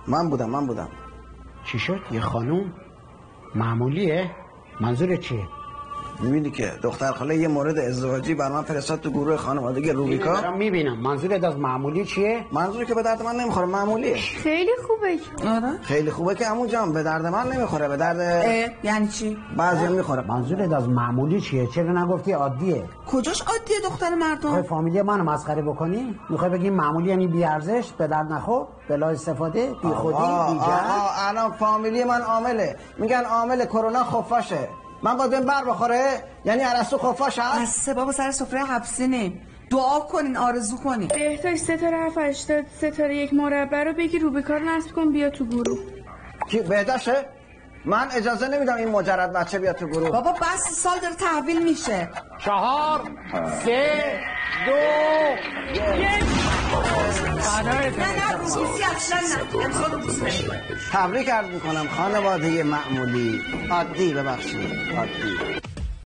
من بودم. چی شد؟ یه خانوم معمولیه؟ منظور چیه؟ میبینی که دختر خاله یه مورد ازدواجی بر من فرستاد تو گروه خانوادگی روبیکا. میبینم. منظورت از معمولی چیه؟ منظوری که به درد من نمیخوره، معمولیه. خیلی خوبه. آره خیلی خوبه که عمو جان، به درد من نمیخوره، به درد یعنی چی؟ بعضی میخوره. منظورت از معمولی چیه؟ چرا نگفتی عادیه؟ کجاش عادیه دختر مردم؟ میخوای فامیلی منو مسخره بکنی؟ میخوای بگی معمولی یعنی بی ارزش، به درد نخور، بلا استفاده، بی خودی، بی جهت؟ الان فامیلی من عامله، میگن عامل کرونا خفاشه. من باید بر بخوره؟ یعنی ارسطو خفاش هست؟ بسه بابا، سر سفره حبسینیم. دعا کنین، آرزو کنین. بهتاش 3 تا 780 3 تا 1 مربع رو بگی روبیکا رو نصب کن بیا تو گروه. کی بهداشه؟ من اجازه نمیدم این مجرد بچه بیاد تو گروه. بابا بس سال داره تحویل میشه. 4 3 2 1 نه روزی اصلا نه. امسال روزی تبریک عرض میکنم خانواده معمولی عادی، ببخشید عادی.